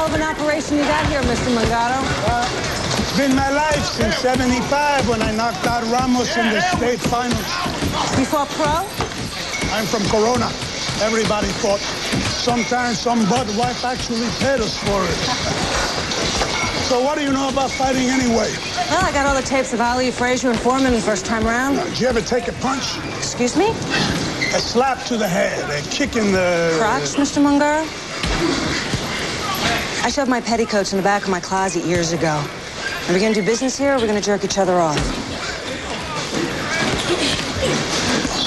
of an operation you got here, Mr. Mangaro? It's been my life since '75 when I knocked out Ramos in the state finals. You fought pro? I'm from Corona. Everybody fought. Sometimes some butt wife actually paid us for it. So what do you know about fighting anyway? Well, I got all the tapes of Ali, Frazier, and Foreman the first time around. Did you ever take a punch? Excuse me? A slap to the head, a kick in the... Crotch, Mr. Mangaro? I shoved my petticoats in the back of my closet years ago. Are we going to do business here, or are we going to jerk each other off?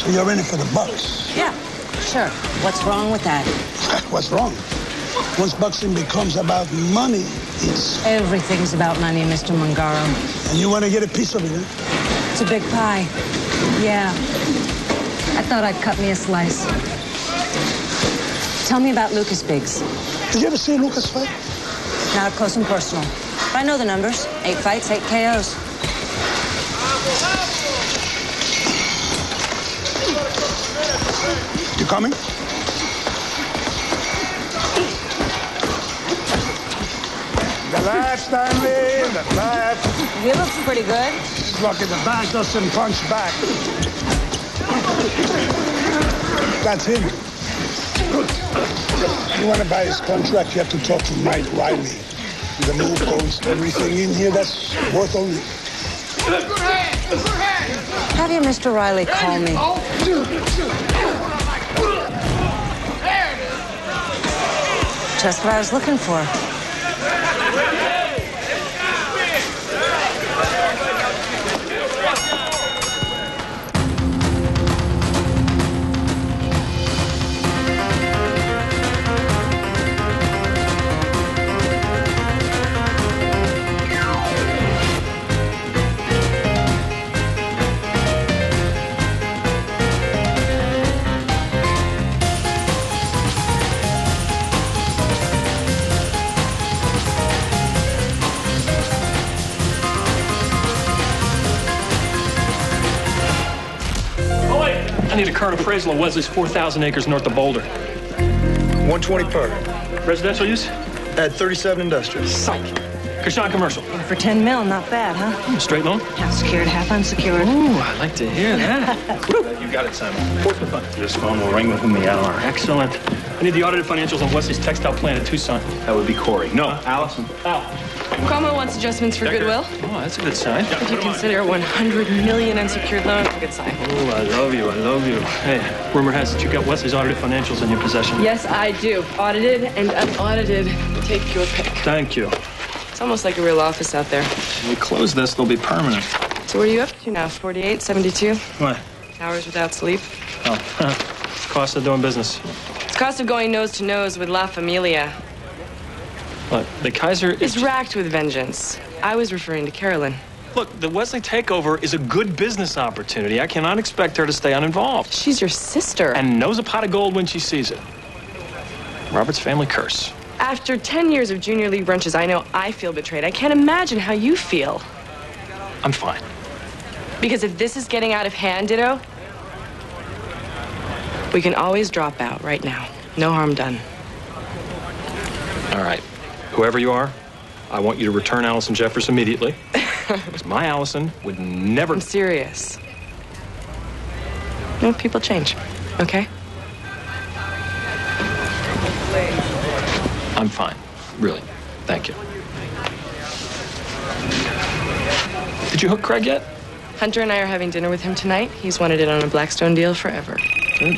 So you're in it for the bucks? Yeah, sure. What's wrong with that? What's wrong? Once boxing becomes about money, it's... Everything's about money, Mr. Mangaro. And you want to get a piece of it, huh? It's a big pie. Yeah. I thought I'd cut me a slice. Tell me about Lucas Biggs. Did you ever see Lucas fight? Not up close and personal. But I know the numbers. 8 fights, 8 KOs. You coming? The last time, man, the last. He looks pretty good. Look, the back doesn't punch back. That's him. You want to buy his contract, you have to talk to Mike Riley. The move goes, everything in here, that's worth only. Have you, Mr. Riley, call me? Just what I was looking for. I need a current appraisal of Wesley's 4,000 acres north of Boulder. 120 per. Residential use? At 37 industrial. Psych. Kashan commercial. For 10 mil, not bad, huh? Straight loan? Half secured, half unsecured. Ooh, I like to hear that. You got it, Simon. What's the fun? This phone will ring with me out. Excellent. I need the audited financials on Wesley's textile plant at Tucson. That would be Corey. No, Allison. Al. Cuomo wants adjustments for goodwill. Oh, that's a good sign. If you consider 100 million unsecured loan a good sign. Oh, I love you. I love you. Hey, rumor has it you got Wesley's audited financials in your possession. Yes, I do. Audited and unaudited. Take your pick. Thank you. It's almost like a real office out there. When we close this, they'll be permanent. So where are you up to now? 48, 72? What? Hours without sleep? Oh, cost of doing business. It's cost of going nose to nose with La Familia. What? The Kaiser is racked with vengeance. I was referring to Carolyn. Look, the Wesley takeover is a good business opportunity. I cannot expect her to stay uninvolved. She's your sister. And knows a pot of gold when she sees it. Robert's family curse. After 10 years of junior league brunches, I know I feel betrayed. I can't imagine how you feel. I'm fine. Because if this is getting out of hand, Ditto, we can always drop out right now. No harm done. All right. Whoever you are, I want you to return Allison Jeffers immediately. Because my Allison would never... I'm serious. No, people change, okay? I'm fine. Really. Thank you. Did you hook Craig yet? Hunter and I are having dinner with him tonight. He's wanted it on a Blackstone deal forever. Good.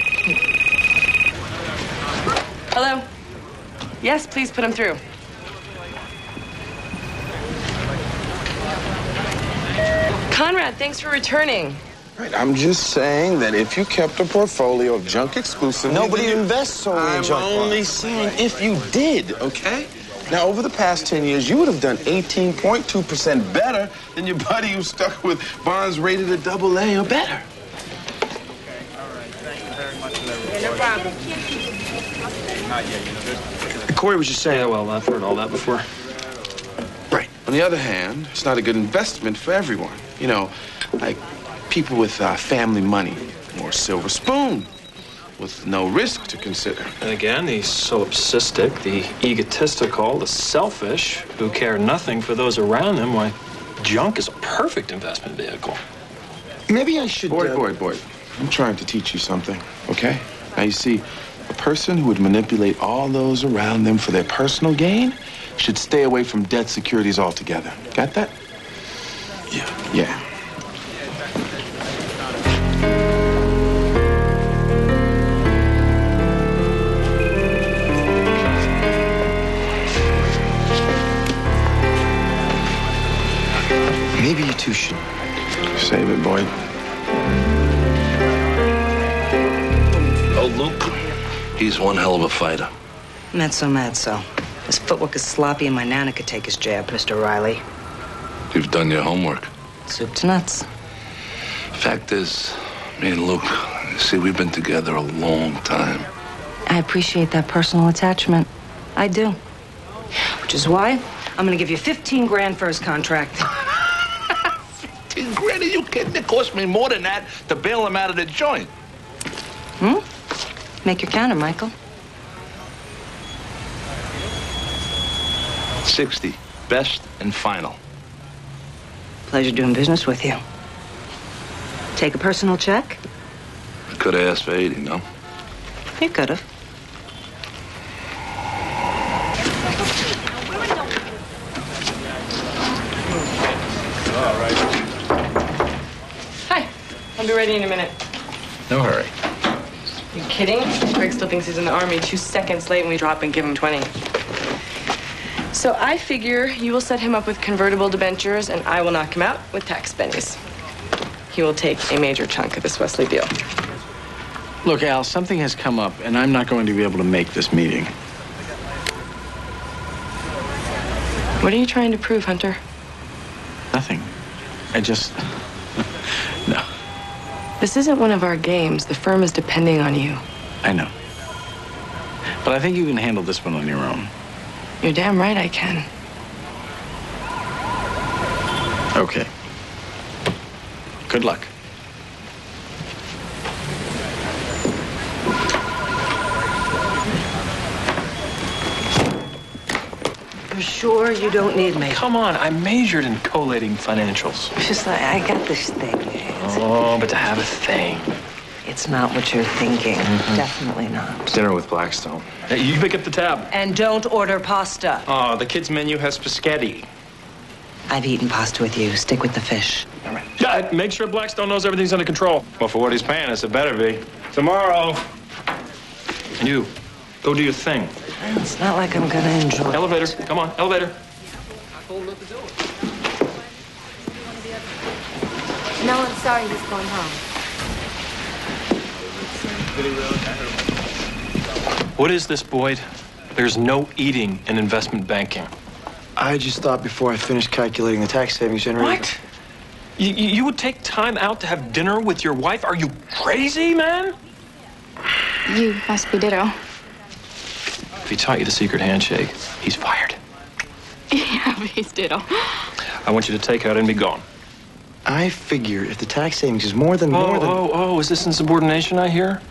Hello? Yes, please put him through. Conrad, thanks for returning. Right, I'm just saying that if you kept a portfolio of junk exclusively... Nobody invests solely in junk. I'm only saying if you did, okay? Now, over the past 10 years, you would have done 18.2% better than your buddy who stuck with bonds rated at AA or better. No problem. Corey was just saying... Yeah, well, I've heard all that before. Right. On the other hand, it's not a good investment for everyone. You know, like people with family money or silver spoon with no risk to consider. And again, the solipsistic, the egotistical, the selfish, who care nothing for those around them, why, junk is a perfect investment vehicle. Maybe I should... Boy. I'm trying to teach you something, okay? Now, you see, a person who would manipulate all those around them for their personal gain should stay away from debt securities altogether. Got that? Yeah. Maybe you two should... Save it, boy. Oh, Luke, he's one hell of a fighter. Mezzo. His footwork is sloppy and my nana could take his jab, Mr. Riley. You've done your homework. Soup to nuts. Fact is, me and Luke, see, we've been together a long time. I appreciate that personal attachment. I do. Which is why I'm gonna give you 15 grand for his contract. 15 grand? Are you kidding? It cost me more than that to bail him out of the joint. Make your counter, Michael. 60. Best and final. Pleasure doing business with you. Take a personal check? Could have asked for 80, no? You could have. Hi. I'll be ready in a minute. No hurry. You kidding? Greg still thinks he's in the Army. 2 seconds late and we drop and give him 20. So I figure you will set him up with convertible debentures and I will knock him out with tax bennies. He will take a major chunk of this Wesley deal. Look, Al, something has come up, and I'm not going to be able to make this meeting. What are you trying to prove, Hunter? Nothing. I just... No. This isn't one of our games. The firm is depending on you. I know. But I think you can handle this one on your own. You're damn right I can. Okay. Good luck. You're sure you don't need me? Come on, I majored in collating financials. It's just like, I got this thing. Oh, but to have a thing. It's not what you're thinking. Definitely not. Dinner with Blackstone. Hey, you pick up the tab. And don't order pasta. Oh, the kids' menu has spaghetti. I've eaten pasta with you. Stick with the fish. All right. Yeah, make sure Blackstone knows everything's under control. Well, for what he's paying us, it better be. Tomorrow. And you, go do your thing. It's not like I'm gonna enjoy it. Elevator, come on, elevator. No, I'm sorry, he's going home. What is this, Boyd? There's no eating in investment banking. I just thought before I finished calculating the tax savings generated... What? You would take time out to have dinner with your wife? Are you crazy, man? You must be Ditto. If he taught you the secret handshake, he's fired. Yeah, but he's Ditto. I want you to take out and be gone. I figure if the tax savings is more than... Is this insubordination I hear?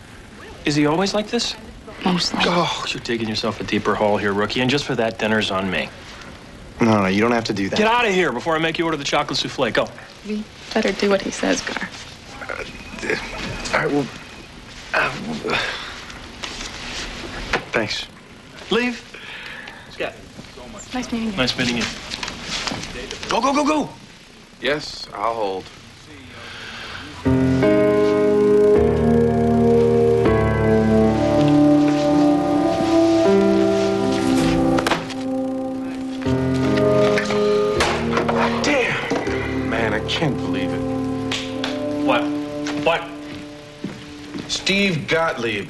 Is he always like this? Mostly. Oh, you're digging yourself a deeper hole here, rookie, and just for that, dinner's on me. No, you don't have to do that. Get out of here before I make you order the chocolate souffle. Go. We better do what he says, Gar. All right, well... thanks. Leave. Scott. Nice meeting you. Nice meeting you. Go, go, go, go. Yes, I'll hold. Damn! Man, I can't believe it. What? Steve Gottlieb.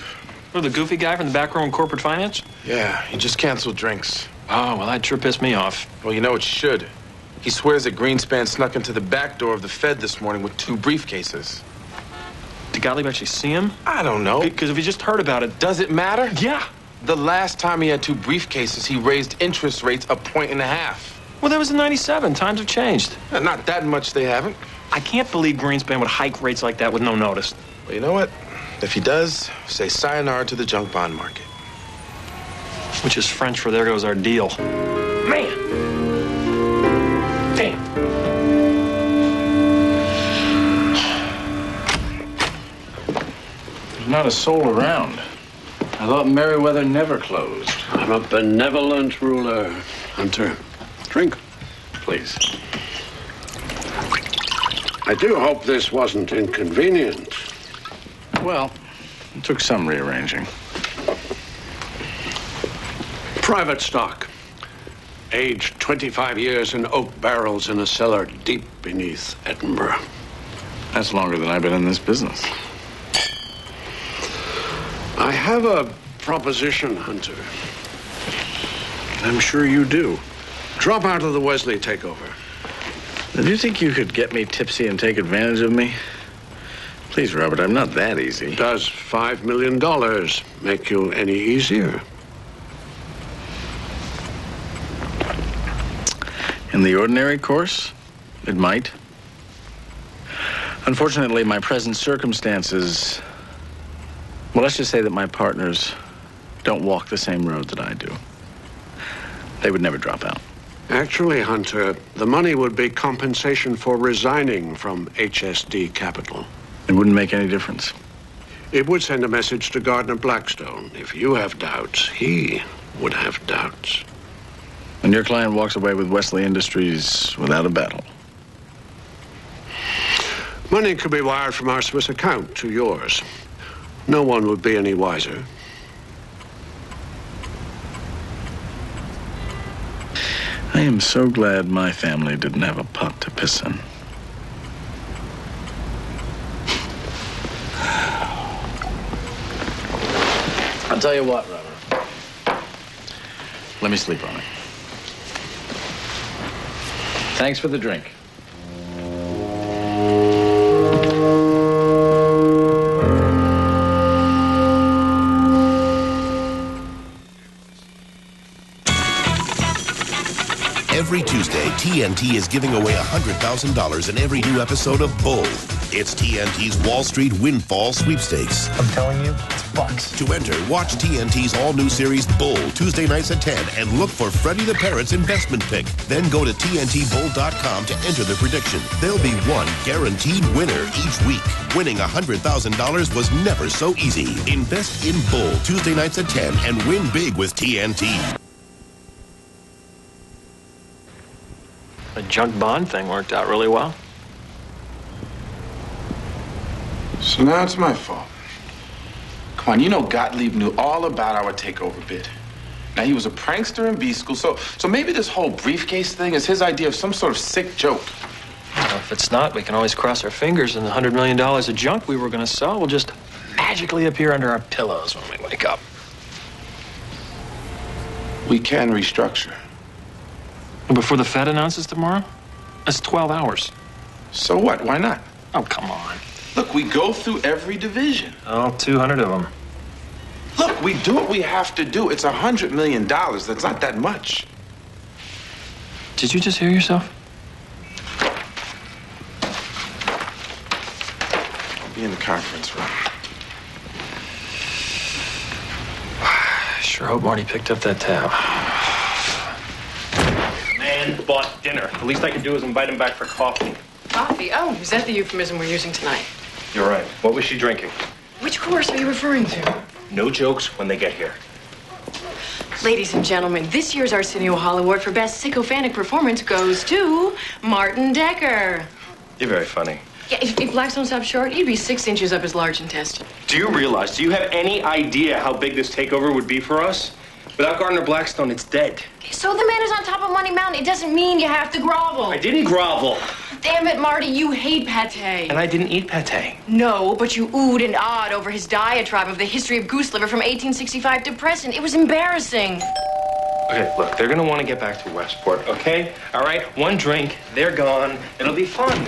Oh, the goofy guy from the back row in corporate finance? Yeah, he just canceled drinks. Oh, well, that sure pissed me off. Well, you know it should. He swears that Greenspan snuck into the back door of the Fed this morning with 2 briefcases. Did Gottlieb actually see him? I don't know. Because if he just heard about it... Does it matter? Yeah. The last time he had 2 briefcases, he raised interest rates 1.5 points. Well, that was in '97. Times have changed. Not that much they haven't. I can't believe Greenspan would hike rates like that with no notice. Well, you know what? If he does, say sayonara to the junk bond market. Which is French for there goes our deal. Man! Damn. There's not a soul around. I thought Merriweather never closed. I'm a benevolent ruler, Hunter. Drink. Please. I do hope this wasn't inconvenient. Well, it took some rearranging. Private stock. Aged 25 years in oak barrels in a cellar deep beneath Edinburgh. That's longer than I've been in this business. I have a proposition, Hunter. I'm sure you do. Drop out of the Wesley takeover. Do you think you could get me tipsy and take advantage of me? Please, Robert, I'm not that easy. Does $5 million make you any easier? In the ordinary course, it might. Unfortunately, my present circumstances... Well, let's just say that my partners don't walk the same road that I do. They would never drop out. Actually, Hunter, the money would be compensation for resigning from HSD Capital. It wouldn't make any difference. It would send a message to Gardner Blackstone. If you have doubts, he would have doubts. And your client walks away with Wesley Industries without a battle. Money could be wired from our Swiss account to yours. No one would be any wiser. I am so glad my family didn't have a pot to piss in. I'll tell you what, Robert. Let me sleep on it. Thanks for the drink. Every Tuesday, TNT is giving away $100,000 in every new episode of Bull. It's TNT's Wall Street Windfall Sweepstakes. I'm telling you, it's bucks. To enter, watch TNT's all-new series Bull, Tuesday nights at 10, and look for Freddie the Parrot's investment pick. Then go to TNTBull.com to enter the prediction. There'll be one guaranteed winner each week. Winning $100,000 was never so easy. Invest in Bull, Tuesday nights at 10, and win big with TNT. The junk bond thing worked out really well. So now it's my fault. Come on, you know Gottlieb knew all about our takeover bid. Now, he was a prankster in B school, so maybe this whole briefcase thing is his idea of some sort of sick joke. Well, if it's not, we can always cross our fingers and the $100 million of junk we were going to sell will just magically appear under our pillows when we wake up. We can restructure. Before the Fed announces tomorrow? That's 12 hours. So what? Why not? Oh, come on. Look, we go through every division. Oh, 200 of them. Look, we do what we have to do. It's $100 million. That's not that much. Did you just hear yourself? I'll be in the conference room. I sure hope Marty picked up that tab. Man bought dinner. The least I can do is invite him back for coffee. Coffee? Oh, is that the euphemism we're using tonight? You're right. What was she drinking? Which course are you referring to? No jokes when they get here. Ladies and gentlemen, this year's Arsenio Hall Award for Best Sycophantic Performance goes to Martin Decker. You're very funny. Yeah, if Blackstone stopped short, he'd be 6 inches up his large intestine. Do you have any idea how big this takeover would be for us? Without Gardner Blackstone, it's dead. So the man is on top of Money Mountain. It doesn't mean you have to grovel. I didn't grovel. Damn it, Marty, you hate pate. And I didn't eat pate. No, but you oohed and awed over his diatribe of the history of goose liver from 1865 to present. It was embarrassing. Okay, look, they're gonna want to get back to Westport, okay? All right, one drink, they're gone. It'll be fun.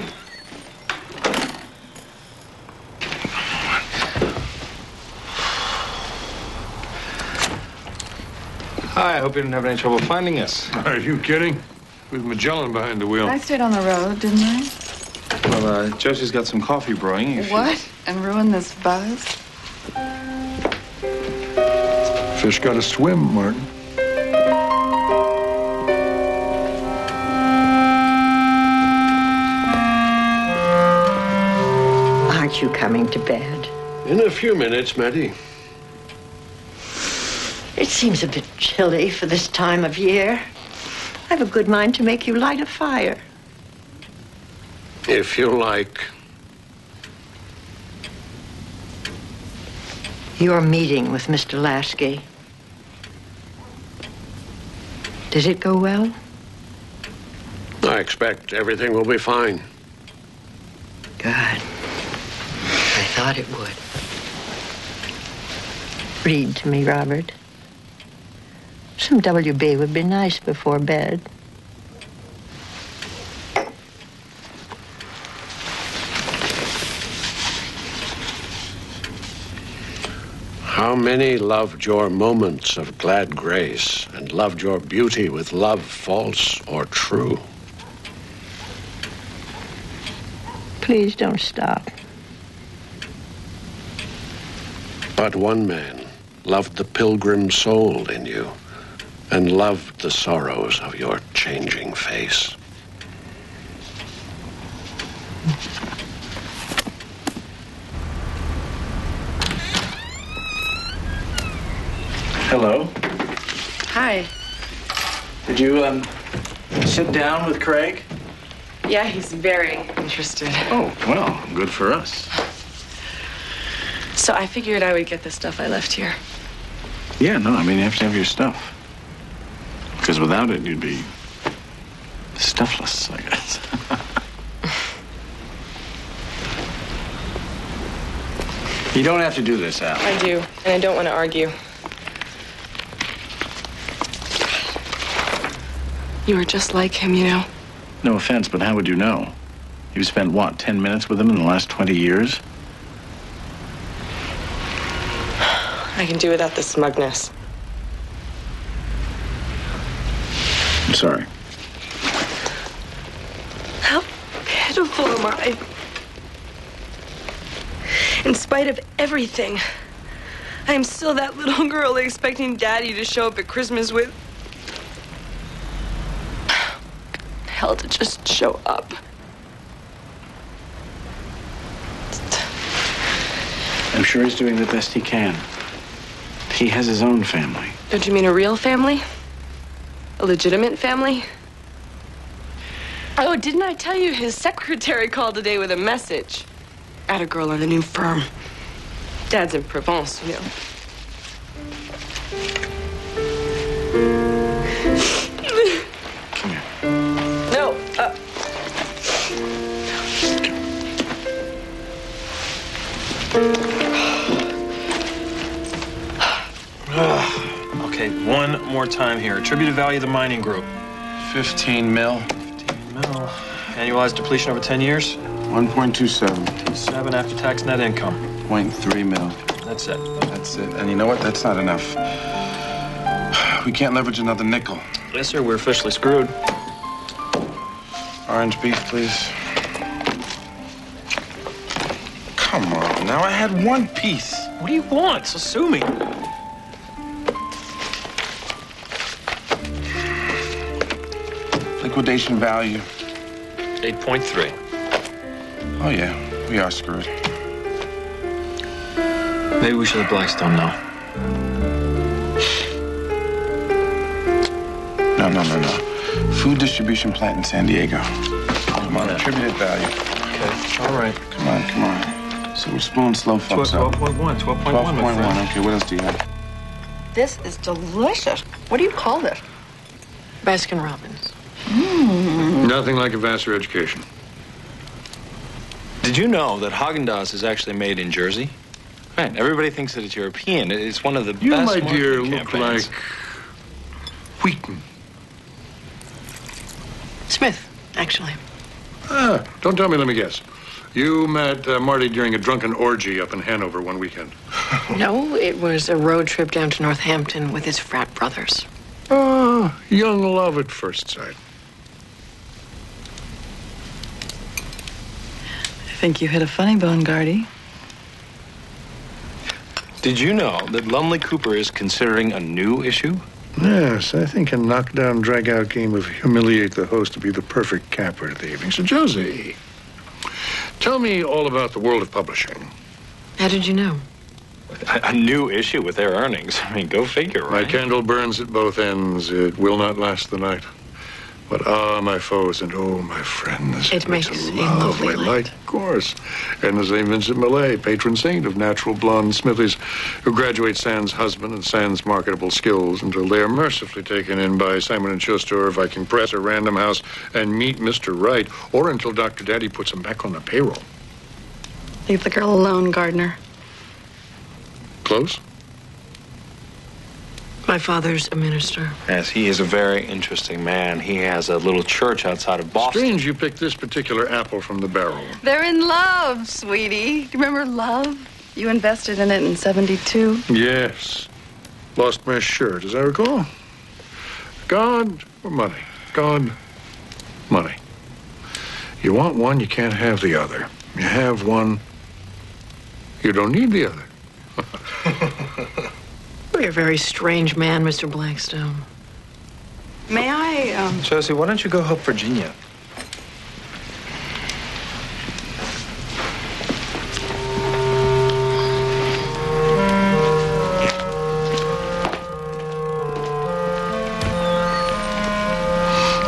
Hi, I hope you didn't have any trouble finding us. Are you kidding? With Magellan behind the wheel. I stayed on the road, didn't I? Well, Josie's got some coffee brewing. What? And ruin this buzz? Fish gotta swim, Martin. Aren't you coming to bed? In a few minutes, Maddie. It seems a bit chilly for this time of year. I have a good mind to make you light a fire. If you like. Your meeting with Mr. Lasky. Did it go well? I expect everything will be fine. Good. I thought it would. Read to me, Robert. Some WB would be nice before bed. How many loved your moments of glad grace and loved your beauty with love false or true? Please don't stop. But one man loved the pilgrim soul in you and loved the sorrows of your changing face. Hello. Hi. Did you, sit down with Craig? Yeah, he's very interested. Oh, well, good for us. So I figured I would get the stuff I left here. Yeah, no, I mean, you have to have your stuff. Because without it, you'd be stuffless, I guess. You don't have to do this, Al. I do, and I don't want to argue. You were just like him, you know. No offense, but how would you know? You've spent, what, 10 minutes with him in the last 20 years? I can do without the smugness. I'm sorry. How pitiful am I? In spite of everything, I am still that little girl expecting Daddy to show up at Christmas with... hell, to just show up. I'm sure he's doing the best he can. He has his own family. Don't you mean a real family? A legitimate family? Oh, didn't I tell you his secretary called today with a message? At a girl on the new firm. Dad's in Provence, you know. Come here. No, Okay, one more time here. Attributed value of the mining group. 15 mil. 15 mil. Annualized depletion over 10 years. 1.27. 7 after tax net income. 0.3 mil. That's it. That's it. And you know what? That's not enough. We can't leverage another nickel. Yes, sir. We're officially screwed. Orange beef, please. Come on, now I had one piece. What do you want? So sue me. Liquidation value. 8.3. Oh, yeah. We are screwed. Maybe we should let Blackstone know. No. Food distribution plant in San Diego. Come on, attributed value. Okay, all right. Come on. So we're spooling slow folks up. 12.1. 12.1. Okay, what else do you have? This is delicious. What do you call this? Baskin Robbins. Nothing like a vassar education. Did you know that Haagen-Dazs is actually made in Jersey? Right, everybody thinks that it's European. It's one of the You, best my dear, marketing look campaigns. like Wheaton. Smith, actually. Don't tell me, let me guess. You met Marty during a drunken orgy up in Hanover one weekend. No, it was a road trip down to Northampton with his frat brothers. Young love at first sight. I think you hit a funny bone, Gardy. Did you know that Lumley Cooper is considering a new issue? Yes, I think a knockdown, drag-out game of humiliate the host would be the perfect capper to the evening. So, Josie, tell me all about the world of publishing. How did you know? A new issue with their earnings. I mean, go figure, right? My candle burns at both ends. It will not last the night. But my foes and my friends. It makes a lovely light. Of course. And the St. Vincent Millay, patron saint of natural blonde smithies, who graduate sans husband and sans marketable skills until they are mercifully taken in by Simon & Schuster or Viking Press or Random House and meet Mr. Right, or until Dr. Daddy puts them back on the payroll. Leave the girl alone, Gardner. Close? My father's a minister. Yes, he is a very interesting man. He has a little church outside of Boston. Strange you picked this particular apple from the barrel. They're in love, sweetie. Do you remember love? You invested in it in 72. Yes. Lost my shirt, as I recall. God or money? God, money. You want one, you can't have the other. You have one, you don't need the other. You're a very strange man, Mr. Blackstone. May I, Josie, why don't you go help Virginia?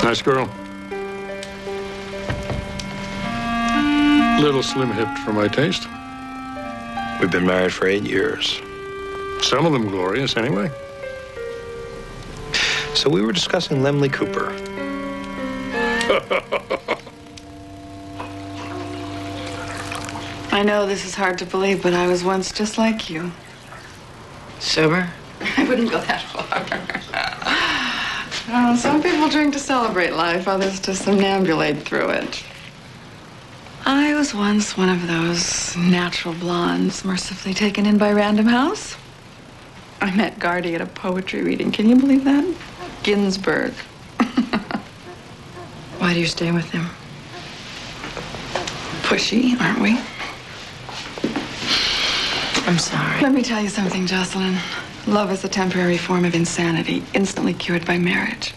Nice girl. Little slim-hipped for my taste. We've been married for 8 years. Some of them glorious, anyway. So we were discussing Lumley Cooper. I know this is hard to believe, but I was once just like you. Sober? I wouldn't go that far. Some people drink to celebrate life, others to somnambulate through it. I was once one of those natural blondes mercifully taken in by Random House. I met Gardy at a poetry reading. Can you believe that? Ginsberg. Why do you stay with him? Pushy, aren't we? I'm sorry. Let me tell you something, Jocelyn. Love is a temporary form of insanity, instantly cured by marriage.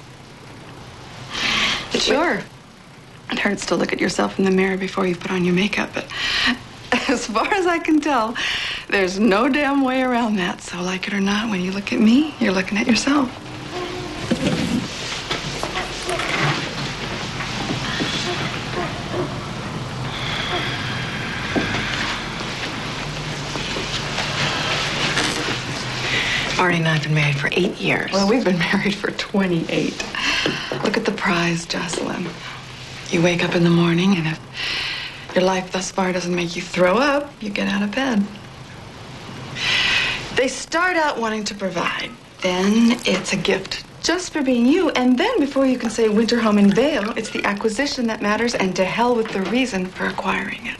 Sure. It hurts to look at yourself in the mirror before you put on your makeup, but as far as I can tell, there's no damn way around that. So like it or not, when you look at me, you're looking at yourself. Marty and I have been married for 8 years. Well, we've been married for 28. Look at the prize, Jocelyn. You wake up in the morning, and if your life thus far doesn't make you throw up, you get out of bed. They start out wanting to provide. Then it's a gift just for being you. And then before you can say winter home in Vail, it's the acquisition that matters, and to hell with the reason for acquiring it.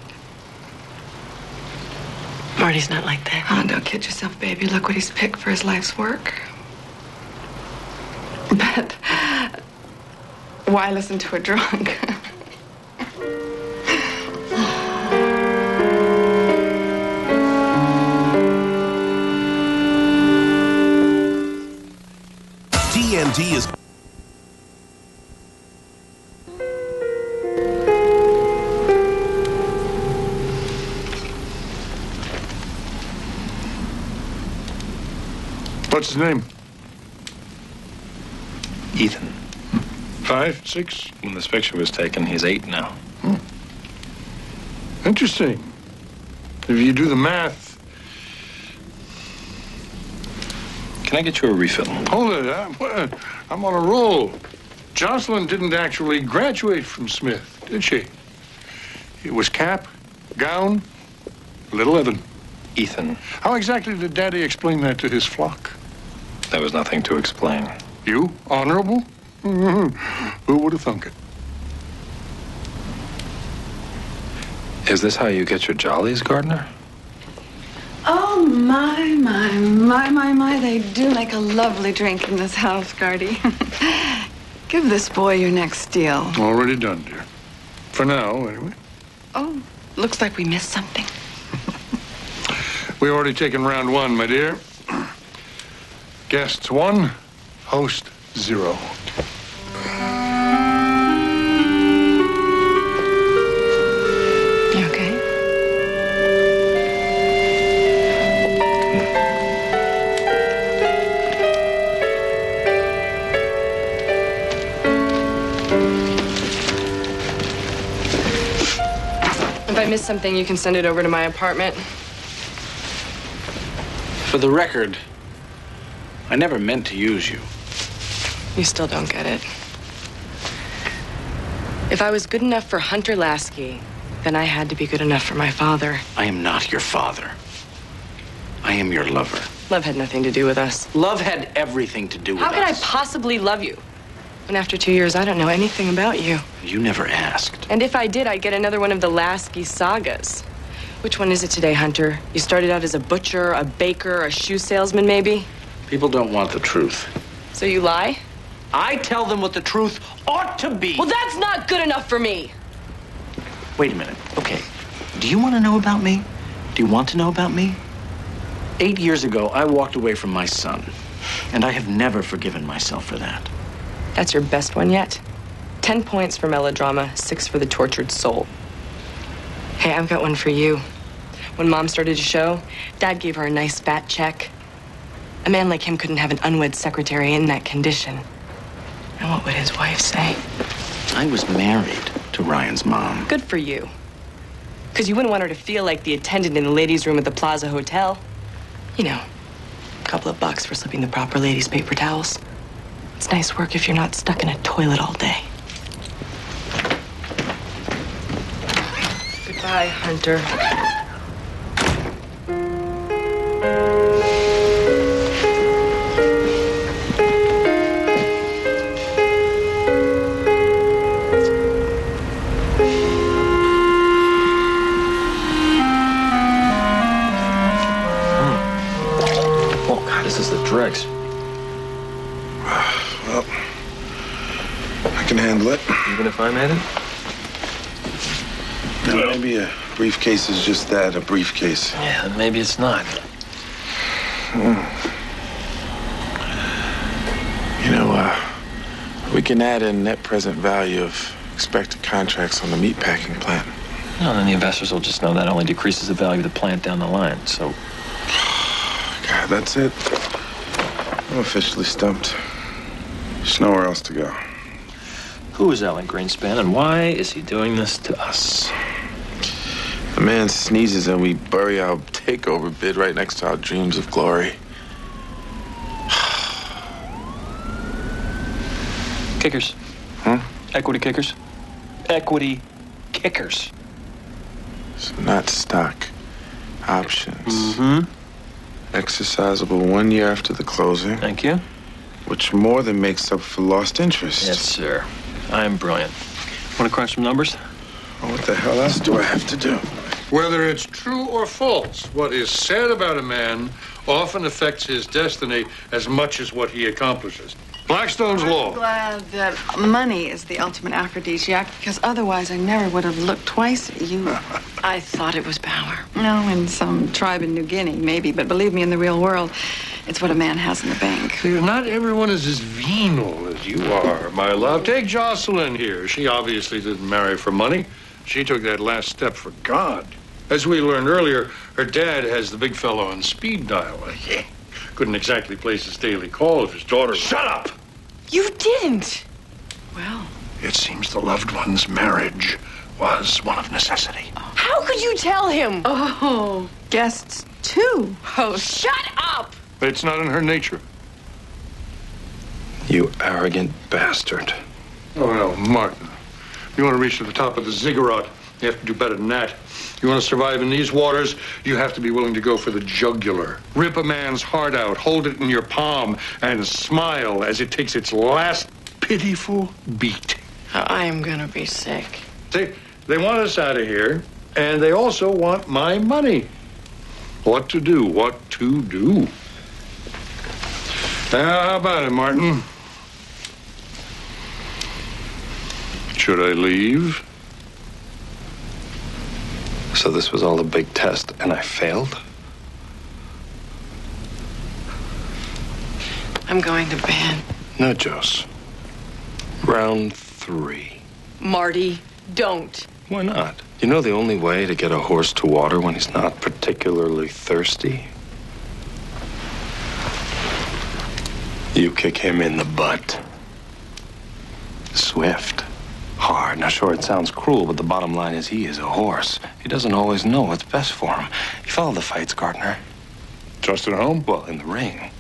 Marty's not like that. Oh, don't kid yourself, baby. Look what he's picked for his life's work. But why listen to a drunk? TNT is... What's his name? Ethan. 5, 6? When this picture was taken, he's 8 now. Interesting. If you do the math... Can I get you a refill? Hold it. I'm on a roll. Jocelyn didn't actually graduate from Smith, did she? It was cap, gown, little Evan. Ethan. How exactly did Daddy explain that to his flock? There was nothing to explain. You? Honorable? Who would have thunk it? Is this how you get your jollies, Gardner? Oh, my. They do make a lovely drink in this house, Gardy. Give this boy your next deal. Already done, dear. For now, anyway. Oh, looks like we missed something. We've already taken round one, my dear. Guests 1, host 0. You okay? If I miss something, you can send it over to my apartment. For the record, I never meant to use you. You still don't get it. If I was good enough for Hunter Lasky, then I had to be good enough for my father. I am not your father. I am your lover. Love had nothing to do with us. Love had everything to do with How us. could I possibly love you when after 2 years I don't know anything about you? You never asked. And if I did, I'd get another one of the Lasky sagas. Which one is it today, Hunter? You started out as a butcher, a baker, a shoe salesman, maybe? People don't want the truth. So you lie? I tell them what the truth ought to be. Well, that's not good enough for me. Wait a minute. Okay. Do you want to know about me? Do you want to know about me? 8 years ago, I walked away from my son. And I have never forgiven myself for that. That's your best one yet. 10 points for melodrama, 6 for the tortured soul. Hey, I've got one for you. When Mom started a show, Dad gave her a nice fat check. A man like him couldn't have an unwed secretary in that condition. And what would his wife say? I was married to Ryan's mom. Good for you. Because you wouldn't want her to feel like the attendant in the ladies' room at the Plaza Hotel. You know, a couple of bucks for slipping the proper ladies' paper towels. It's nice work if you're not stuck in a toilet all day. Goodbye, Hunter. Oh, God, this is the dregs. Well, I can handle it. Even if I made it? No, maybe a briefcase is just that, a briefcase. Yeah, then maybe it's not. You know, we can add in net present value of expected contracts on the meatpacking plant. No, then the investors will just know that only decreases the value of the plant down the line, so... God, that's it. I'm officially stumped. There's nowhere else to go. Who is Alan Greenspan, and why is he doing this to us? The man sneezes and we bury our takeover bid right next to our dreams of glory. Kickers. Huh? Equity kickers. Equity kickers. So not stock. Options. Mm-hmm. Exercisable 1 year after the closing. Thank you. Which more than makes up for lost interest. Yes, sir. I'm brilliant. Want to crunch some numbers? Well, what the hell else do I have to do? Whether it's true or false, what is said about a man often affects his destiny as much as what he accomplishes. Blackstone's law. I'm glad that money is the ultimate aphrodisiac, because otherwise I never would have looked twice at you. I thought it was power. No, in some tribe in New Guinea, maybe, but believe me, in the real world, it's what a man has in the bank. See, not everyone is as venal as you are, my love. Take Jocelyn here. She obviously didn't marry for money. She took that last step for God. As we learned earlier, her dad has the big fellow on speed dial. Couldn't exactly place his daily call if his daughter... Shut up! You didn't! Well, It seems the loved one's marriage was one of necessity. How could you tell him? oh, guests too. Oh, shut up! It's not in her nature. You arrogant bastard. Oh, no, Martin. You want to reach to the top of the ziggurat, you have to do better than that. You want to survive in these waters, you have to be willing to go for the jugular. Rip a man's heart out, hold it in your palm, and smile as it takes its last pitiful beat. I am gonna be sick. See, they want us out of here, and they also want my money. What to do, what to do. Now, how about it, Martin? Should I leave? So this was all a big test, and I failed? I'm going to bed. No, Jose. Round 3. Marty, don't. Why not? You know the only way to get a horse to water when he's not particularly thirsty? You kick him in the butt. Swift. Hard. Now, sure, it sounds cruel, but the bottom line is he is a horse. He doesn't always know what's best for him. You follow the fights, Gardner? Just at home? Well, in the ring.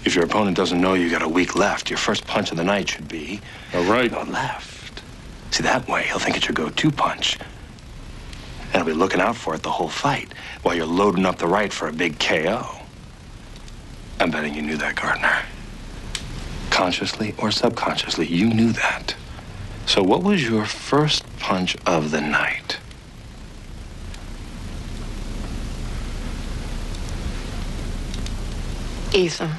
If your opponent doesn't know you got a week left, your first punch of the night should be... a right. Go left. See, that way, he'll think it's your go-to punch. And he'll be looking out for it the whole fight while you're loading up the right for a big KO. I'm betting you knew that, Gardner. Consciously or subconsciously, you knew that. So what was your first punch of the night? Ethan.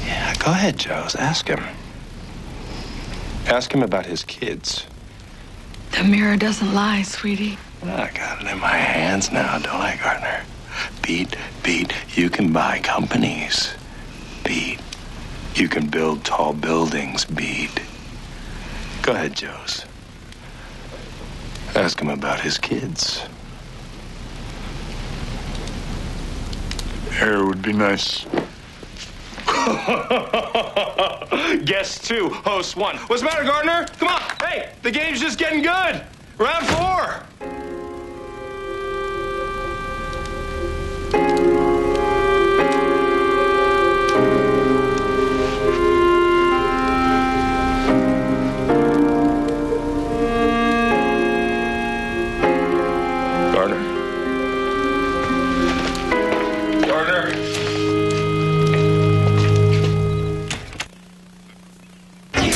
Yeah, go ahead, Jose. Ask him. Ask him about his kids. The mirror doesn't lie, sweetie. I got it in my hands now, don't I, Gardner? Beat, you can buy companies. Beat, you can build tall buildings. Beat. Go ahead, Jose. Ask him about his kids. Hair would be nice. Guest 2, host 1. What's the matter, Gardner? Come on. Hey, the game's just getting good. Round 4.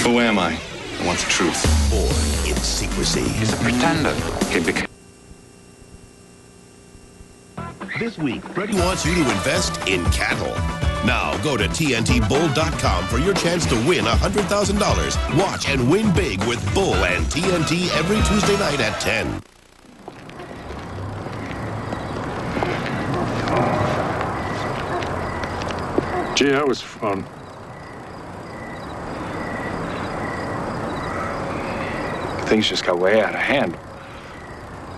Who am I? I want the truth. Born in secrecy. He's a pretender. He became... This week, Freddie wants you to invest in cattle. Now, go to TNTBull.com for your chance to win $100,000. Watch and win big with Bull and TNT every Tuesday night at 10. Gee, that was fun. Things just got way out of hand.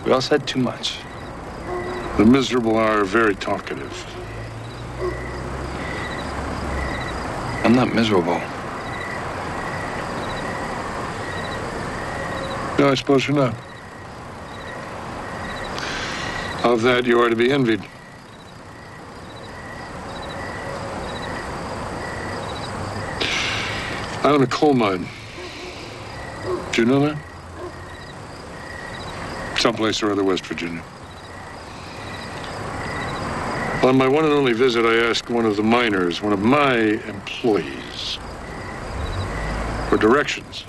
We all said too much. The miserable are very talkative. I'm not miserable. No, I suppose you're not. Of that, you are to be envied. I own a coal mine. Do you know that? Someplace or other, West Virginia. On my one and only visit, I asked one of the miners, one of my employees, for directions.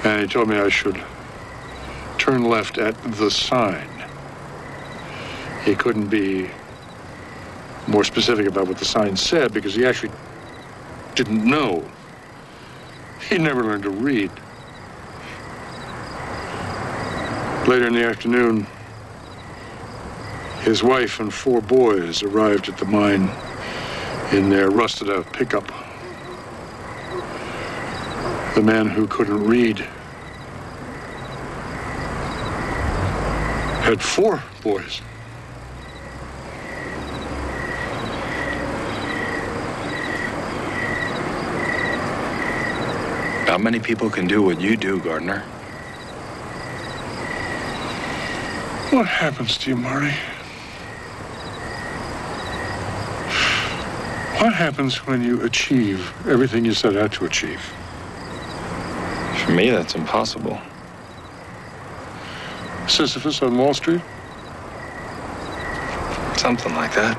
And he told me I should turn left at the sign. He couldn't be more specific about what the sign said because he actually didn't know. He never learned to read. Later in the afternoon, his wife and 4 boys arrived at the mine in their rusted-out pickup. The man who couldn't read had 4 boys. Not many people can do what you do, Gardner. What happens to you, Marty? What happens when you achieve everything you set out to achieve? For me, that's impossible. Sisyphus on Wall Street? Something like that.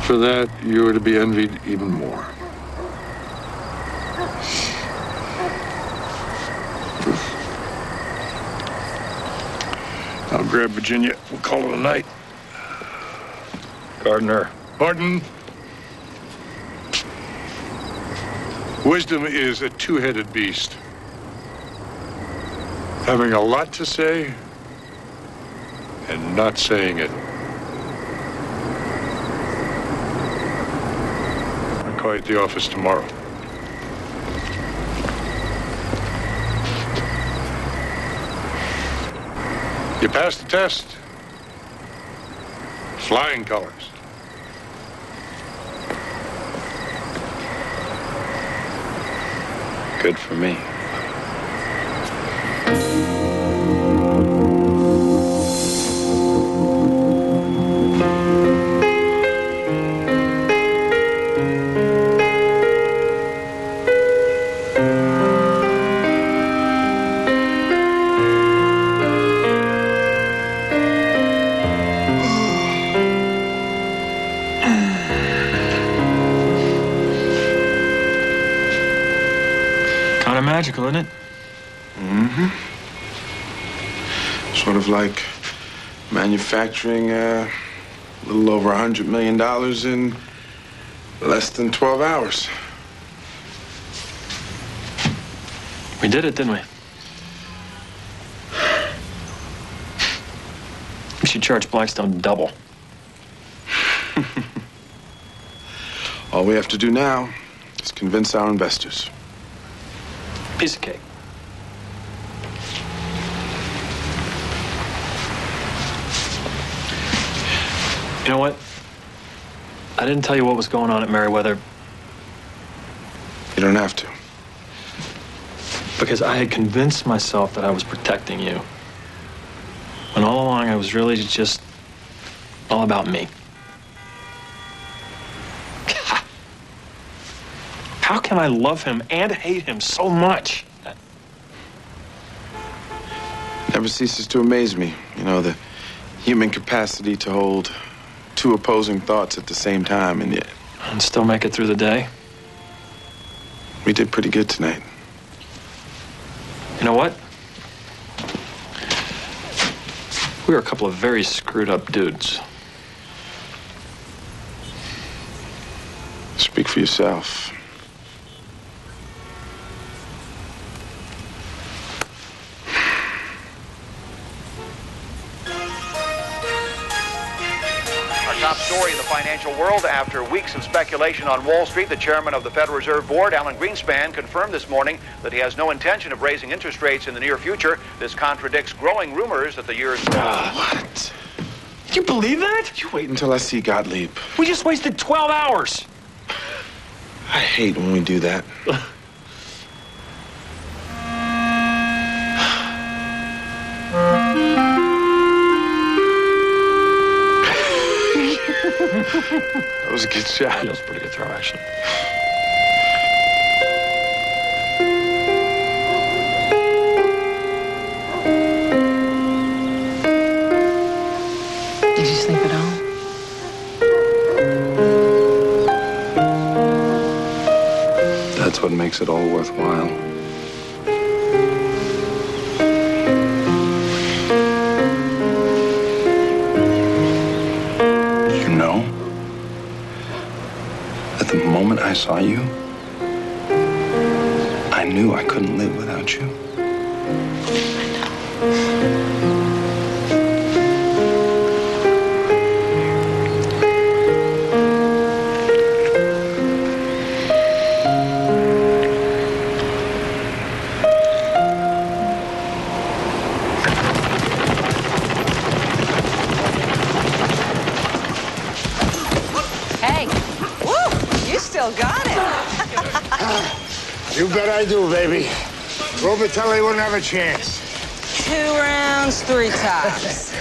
For that, you are to be envied even more. I'll grab Virginia. We'll call it a night. Gardner. Pardon? Wisdom is a two-headed beast. Having a lot to say and not saying it. Illinois at the office tomorrow. You passed the test. Flying colors. Good for me. Magical, isn't it? Mm-hmm. Sort of like manufacturing a little over $100 million in less than 12 hours. We did it, didn't we? We should charge Blackstone double. All we have to do now is convince our investors. Piece of cake. You know what? I didn't tell you what was going on at Merriweather. You don't have to. Because I had convinced myself that I was protecting you. When all along I was really just all about me. How can I love him and hate him so much? Never ceases to amaze me, you know, the human capacity to hold two opposing thoughts at the same time, and yet... And still make it through the day? We did pretty good tonight. You know what? We were a couple of very screwed up dudes. Speak for yourself. Top story in the financial world. After weeks of speculation on Wall Street, the chairman of the Federal Reserve Board, Alan Greenspan, confirmed this morning that he has no intention of raising interest rates in the near future. This contradicts growing rumors that the year's... What? Can you believe that? You wait until I see Gottlieb. We just wasted 12 hours. I hate when we do that. That was a good shot. That was a pretty good throw, actually. Did you sleep at all? That's what makes it all worthwhile. You know, at the moment I saw you, I knew I couldn't live without you. Hey, woo, you still got it. You bet I do, baby. Robitelli wouldn't have a chance. 2 rounds, 3 tops.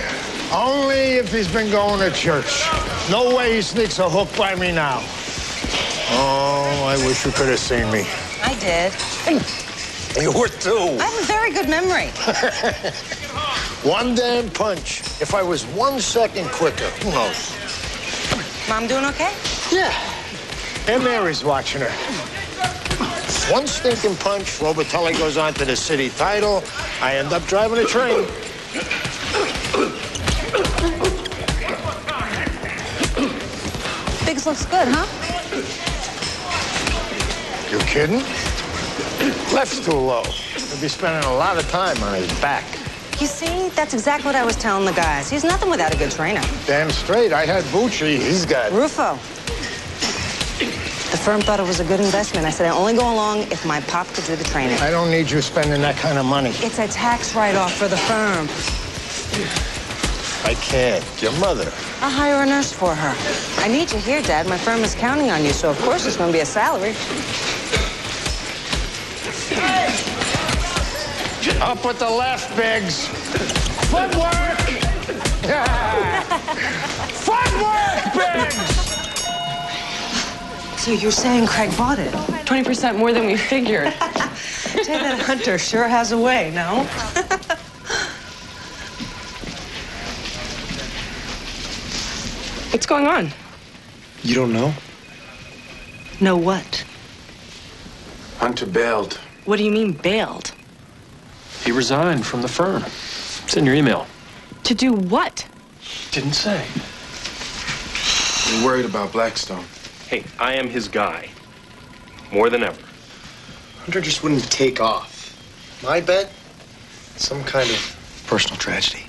Only if he's been going to church. No way he sneaks a hook by me now. Oh, I wish you could have seen me. I did. You were too. I have a very good memory. One damn punch. If I was 1 second quicker, who knows? Mom doing okay? Yeah. And Mary's watching her. One stinking punch, Robitelli goes on to the city title. I end up driving a train. Biggs looks good, huh? You kidding? Left's too low. He'll be spending a lot of time on his back. You see, that's exactly what I was telling the guys. He's nothing without a good trainer. Damn straight. I had Bucci. He's got... Rufo. The firm thought it was a good investment. I said I only go along if my pop could do the training. I don't need you spending that kind of money. It's a tax write-off for the firm. I can't. Your mother. I'll hire a nurse for her. I need you here, Dad. My firm is counting on you, so of course it's going to be a salary. Up with the left, Biggs. Footwork! Footwork, Biggs! So you're saying Craig bought it? 20% more than we figured. Say that Hunter sure has a way, no? What's going on? You don't know? Know what? Hunter bailed. What do you mean, bailed? He resigned from the firm. It's in your email. To do what? Didn't say. You're worried about Blackstone. Hey, I am his guy. More than ever. Hunter just wouldn't take off. My bet? Some kind of personal tragedy.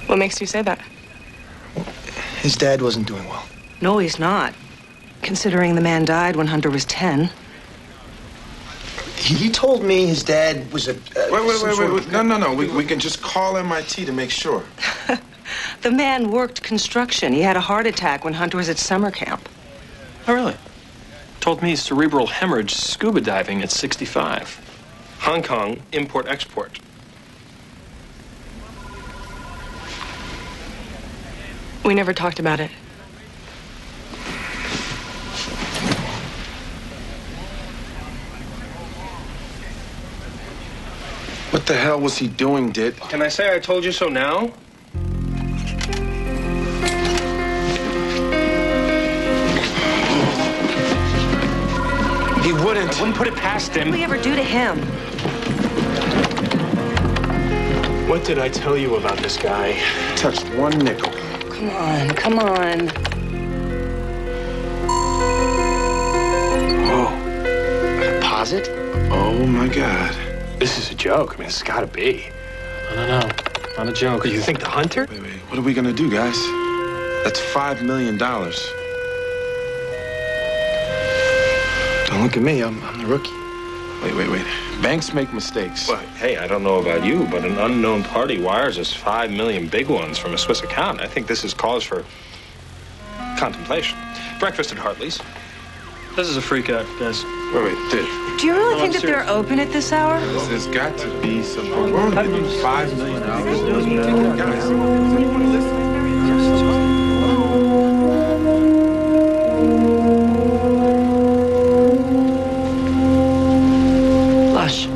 What makes you say that? His dad wasn't doing well. No, he's not. Considering the man died when Hunter was 10. He told me his dad was a... Wait. No. We can just call MIT to make sure. The man worked construction. He had a heart attack when Hunter was at summer camp. Oh, really? Told me cerebral hemorrhage scuba diving at 65. Hong Kong, import-export. We never talked about it. What the hell was he doing, Dit? Can I say I told you so now? He wouldn't. I wouldn't put it past him. What did we ever do to him? What did I tell you about this guy? Touched one nickel. Come on. Whoa. A deposit? Oh, my God. This is a joke. I mean, it's gotta be. No. Not a joke. You think the Hunter? Wait. What are we gonna do, guys? That's $5 million. Don't look at me. I'm the rookie. Wait. Banks make mistakes. Well, hey, I don't know about you, but an unknown party wires us 5 million big ones from a Swiss account. I think this is cause for contemplation. Breakfast at Hartley's. This is a freak out, guys. Wait, Dit. Do you really think that they're open at this hour? There's got to be some... We're only giving you $5 million. Guys, does anyone listen? Lush.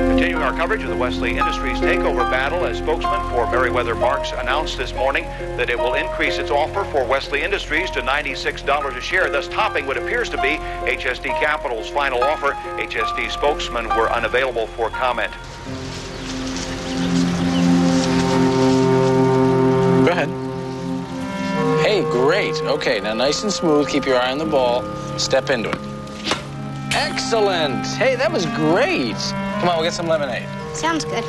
Continuing our coverage of the Wesley Industries takeover battle, a spokesman for Meriwether Marks announced this morning that it will increase its offer for Wesley Industries to $96 a share, thus topping what appears to be HSD Capital's final offer. HSD spokesmen were unavailable for comment. Go ahead. Hey, great. Okay, now nice and smooth. Keep your eye on the ball. Step into it. Excellent. Hey, that was great. Come on, we'll get some lemonade. Sounds good.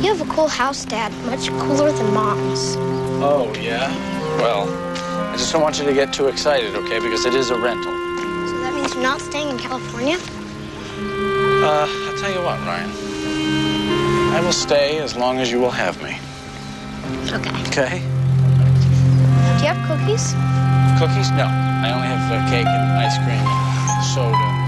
You have a cool house, Dad. Much cooler than Mom's. Oh, yeah? Well, I just don't want you to get too excited, okay? Because it is a rental. So that means you're not staying in California? I'll tell you what, Ryan. I will stay as long as you will have me. Okay. Okay? Do you have cookies? Cookies? No. I only have cake and ice cream and soda.